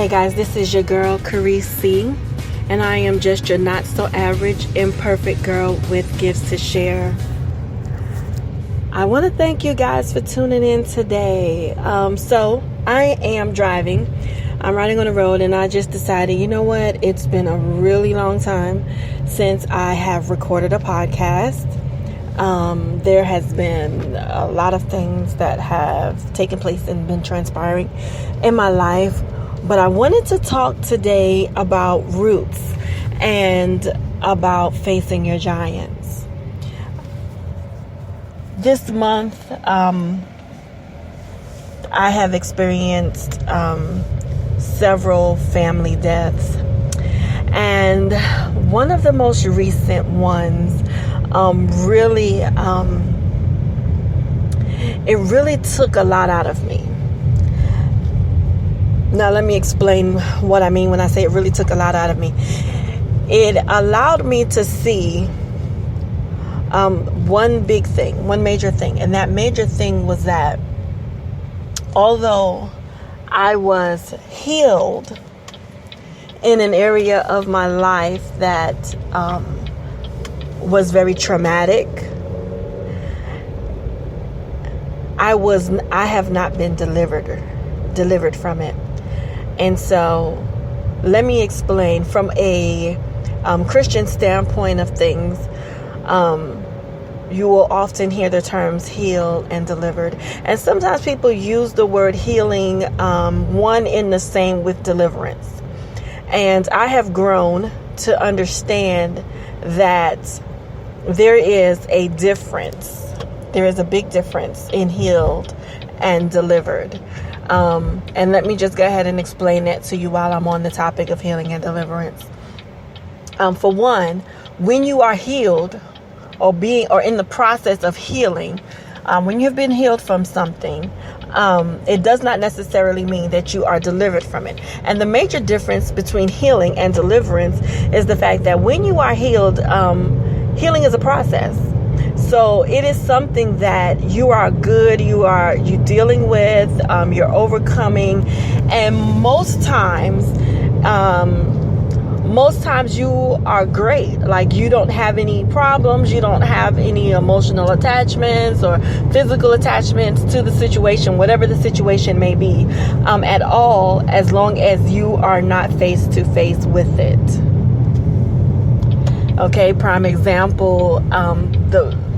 Hey guys, this is your girl Carice C, and I am just your not so average, imperfect girl with gifts to share. I want to thank you guys for tuning in today. So I am driving. I'm riding on the road, and I just decided, you know what? It's been a really long time since I have recorded a podcast. There has been a lot of things that have taken place and been transpiring in my life. But I wanted to talk today about roots and about facing your giants. This month, I have experienced several family deaths. And one of the most recent ones it really took a lot out of me. Now, let me explain what I mean when I say it really took a lot out of me. It allowed me to see one major thing. And that major thing was that although I was healed in an area of my life that was very traumatic, I have not been delivered from it. And so let me explain from a Christian standpoint of things. You will often hear the terms healed and delivered. And sometimes people use the word healing one in the same with deliverance. And I have grown to understand that there is a difference. There is a big difference in healed and delivered. And let me just go ahead and explain that to you while I'm on the topic of healing and deliverance. For one, when you are healed or in the process of healing, when you've been healed from something, it does not necessarily mean that you are delivered from it. And the major difference between healing and deliverance is the fact that when you are healed, healing is a process. So it is something that you dealing with, you're overcoming, and most times you are great. Like, you don't have any problems, you don't have any emotional attachments or physical attachments to the situation, whatever the situation may be, at all, as long as you are not face to face with it. Okay, prime example,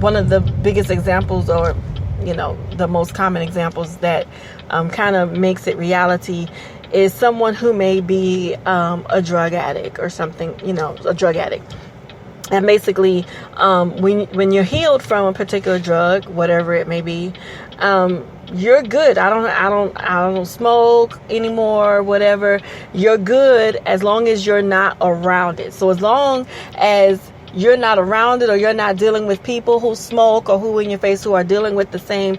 one of the biggest examples, or the most common examples that kind of makes it reality, is someone who may be a drug addict or something, a drug addict. And basically, when you're healed from a particular drug, whatever it may be, you're good. I don't smoke anymore, whatever. You're good as long as you're not around it. So as long as you're not around it, or you're not dealing with people who smoke or who in your face who are dealing with the same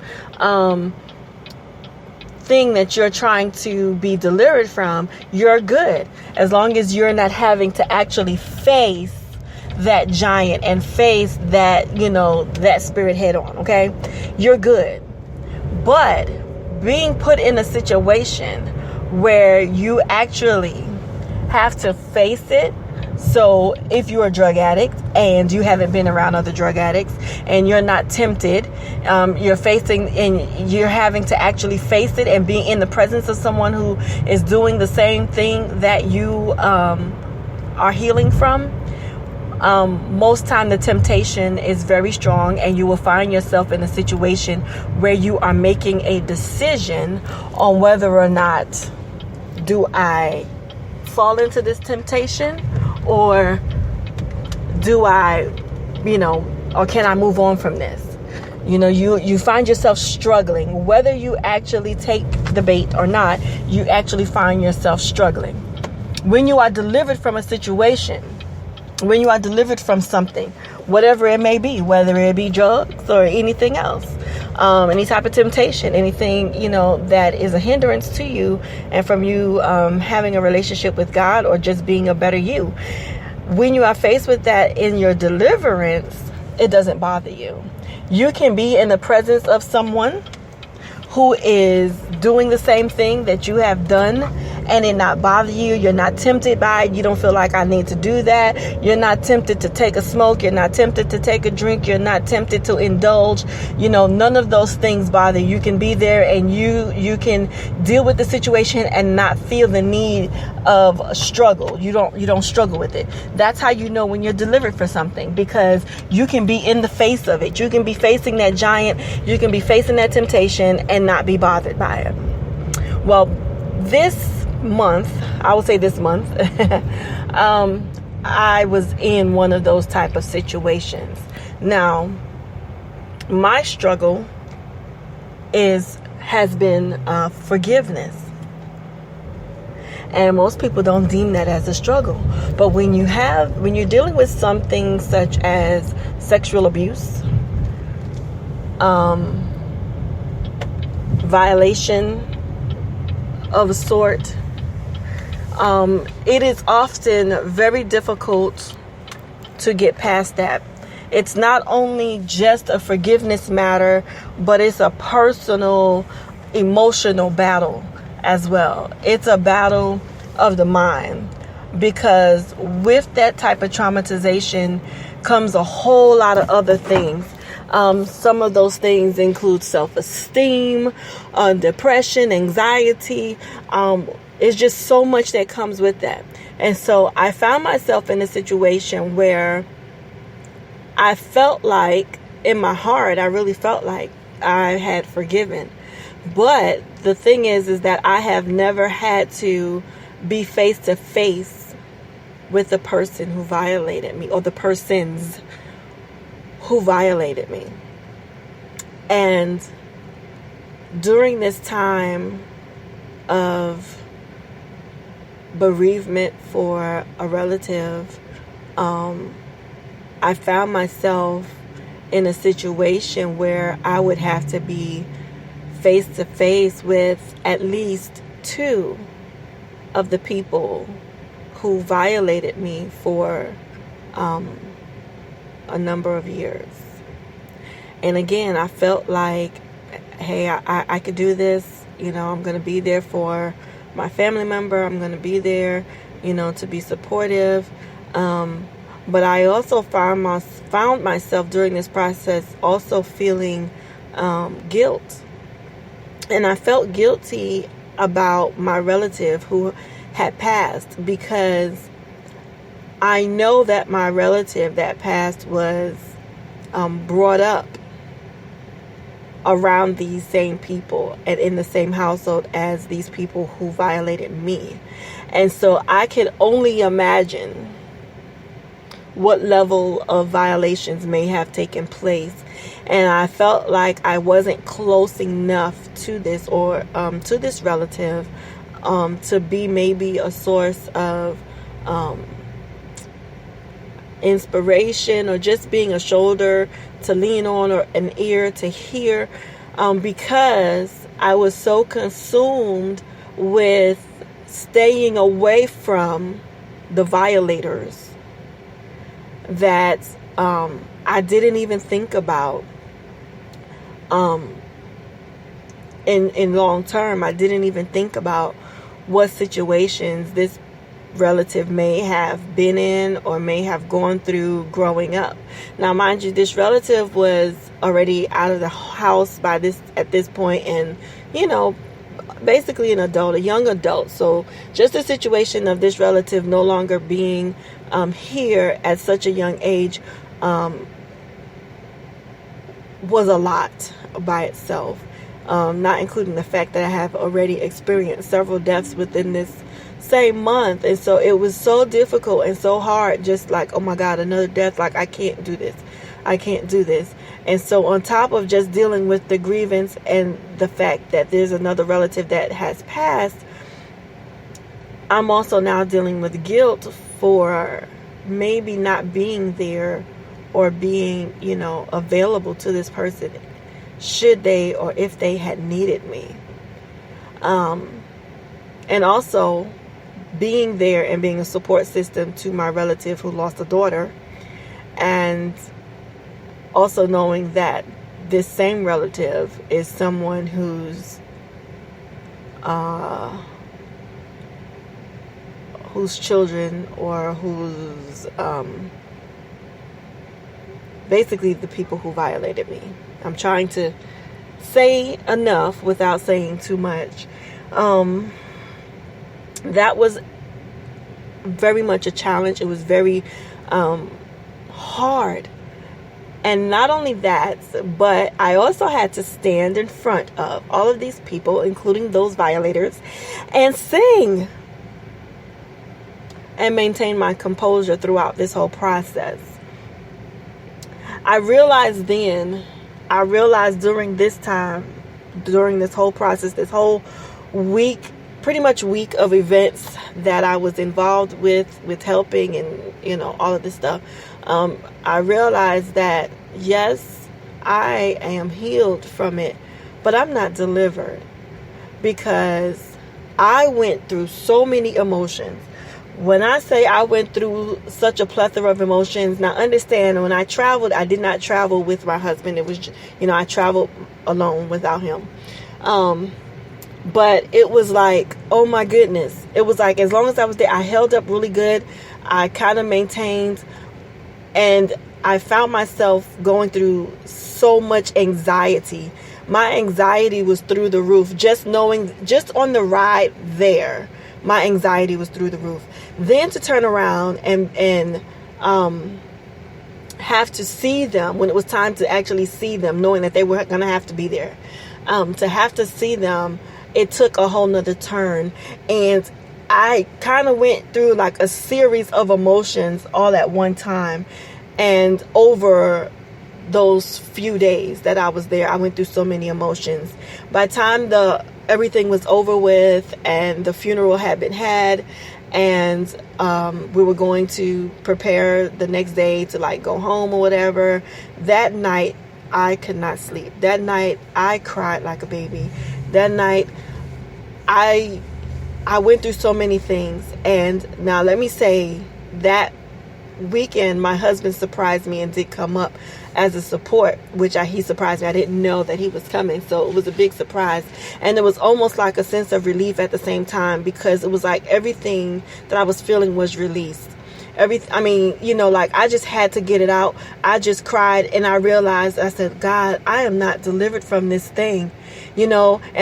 thing that you're trying to be delivered from, you're good. As long as you're not having to actually face that giant and face that, that spirit head on, okay? You're good. But being put in a situation where you actually have to face it. So if you're a drug addict and you haven't been around other drug addicts and you're not tempted, you're having to actually face it and be in the presence of someone who is doing the same thing that you are healing from. Most time the temptation is very strong, and you will find yourself in a situation where you are making a decision on whether or not do I fall into this temptation, or do I, or can I move on from this? You find yourself struggling. Whether you actually take the bait or not, you actually find yourself struggling. When you are delivered from a situation, when you are delivered from something, whatever it may be, whether it be drugs or anything else, any type of temptation, anything, that is a hindrance to you and from you having a relationship with God or just being a better you. When you are faced with that in your deliverance, it doesn't bother you. You can be in the presence of someone who is doing the same thing that you have done and it not bother you. You're not tempted by it. You don't feel like I need to do that. You're not tempted to take a smoke. You're not tempted to take a drink. You're not tempted to indulge. None of those things bother you. You can be there and you can deal with the situation and not feel the need of struggle. You don't struggle with it. That's how you know when you're delivered for something, because you can be in the face of it. You can be facing that giant. You can be facing that temptation and not be bothered by it. Well, this month, I will say this month, I was in one of those type of situations. Now, my struggle has been forgiveness. And most people don't deem that as a struggle. But when you're dealing with something such as sexual abuse, violation of a sort, it is often very difficult to get past that. It's not only just a forgiveness matter, but it's a personal, emotional battle as well. It's a battle of the mind, because with that type of traumatization comes a whole lot of other things. Some of those things include self-esteem, depression, anxiety. It's just so much that comes with that. And so I found myself in a situation where I felt like, in my heart, I really felt like I had forgiven. But the thing is that I have never had to be face to face with the person who violated me, or the persons who violated me. And during this time of bereavement for a relative, I found myself in a situation where I would have to be face to face with at least two of the people who violated me for a number of years. And again, I felt like, hey, I could do this. I'm going to be there for my family member. I'm going to be there, to be supportive. But I also found myself during this process also feeling guilt. And I felt guilty about my relative who had passed, because I know that my relative that passed was brought up around these same people and in the same household as these people who violated me. And so I could only imagine what level of violations may have taken place. And I felt like I wasn't close enough to this or to this relative to be maybe a source of inspiration, or just being a shoulder to lean on, or an ear to hear, because I was so consumed with staying away from the violators that I didn't even think about in long term. I didn't even think about what situations this relative may have been in or may have gone through growing up. Now, mind you, this relative was already out of the house at this point, and basically an adult, a young adult. So just the situation of this relative no longer being here at such a young age was a lot by itself, not including the fact that I have already experienced several deaths within this same month. And so it was so difficult and so hard, just like, oh my God, another death. Like, I can't do this. And so on top of just dealing with the grievance and the fact that there's another relative that has passed, I'm also now dealing with guilt for maybe not being there or being, available to this person should they or if they had needed me. And also being there and being a support system to my relative who lost a daughter, and also knowing that this same relative is someone who's whose children, or whose basically the people who violated me. I'm trying to say enough without saying too much. That was very much a challenge. It was very hard. And not only that, but I also had to stand in front of all of these people, including those violators, and sing and maintain my composure throughout this whole process. I realized during this time, during this whole process, this whole week, pretty much week of events that I was involved with helping and, all of this stuff, I realized that, yes, I am healed from it, but I'm not delivered, because I went through so many emotions. When I say I went through such a plethora of emotions, now understand, when I traveled, I did not travel with my husband. It was, I traveled alone without him. But it was like, oh my goodness. It was like, as long as I was there, I held up really good. I kind of maintained, and I found myself going through so much anxiety. My anxiety was through the roof. Just on the ride there, my anxiety was through the roof. Then to turn around and have to see them when it was time to actually see them, knowing that they were going to have to be there. To have to see them, it took a whole nother turn. And I kind of went through like a series of emotions all at one time. And over those few days that I was there, I went through so many emotions. By the time everything was over with and the funeral had been had, and we were going to prepare the next day to like go home or whatever, that night I could not sleep. That night I cried like a baby. That night I went through so many things. And now let me say, that weekend my husband surprised me and did come up as a support, which he surprised me. I didn't know that he was coming, so it was a big surprise. And it was almost like a sense of relief at the same time, because it was like everything that I was feeling was released. I just had to get it out. I just cried, and I realized, I said, God, I am not delivered from this thing, and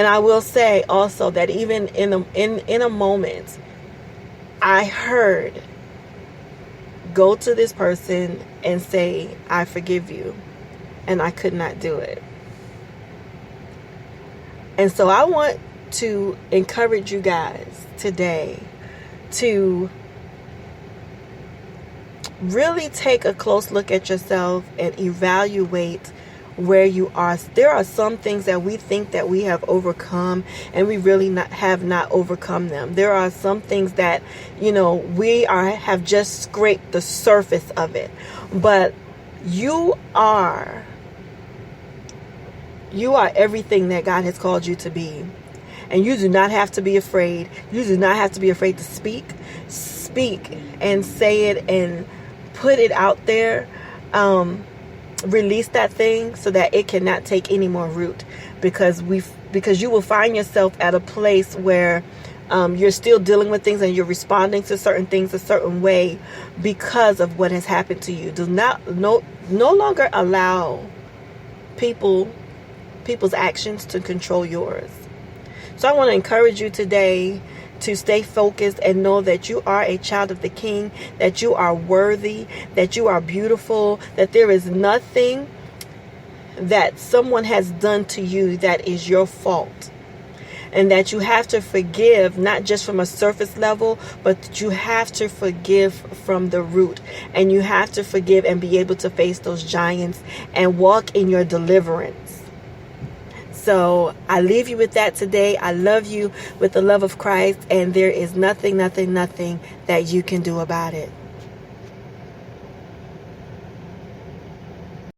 I will say also that even in a moment, I heard, go to this person and say, I forgive you. And I could not do it. And so I want to encourage you guys today to really take a close look at yourself and evaluate where you are. There are some things that we think that we have overcome, and we really have not overcome them. There are some things that, we have just scraped the surface of it. But you are everything that God has called you to be. And you do not have to be afraid. You do not have to be afraid to speak and say it and put it out there. Release that thing so that it cannot take any more root, because you will find yourself at a place where you're still dealing with things and you're responding to certain things a certain way because of what has happened to you. No longer allow people's actions to control yours. So I want to encourage you today to stay focused and know that you are a child of the King, that you are worthy, that you are beautiful, that there is nothing that someone has done to you that is your fault. And that you have to forgive, not just from a surface level, but that you have to forgive from the root. And you have to forgive and be able to face those giants and walk in your deliverance. So I leave you with that today. I love you with the love of Christ, and there is nothing that you can do about it.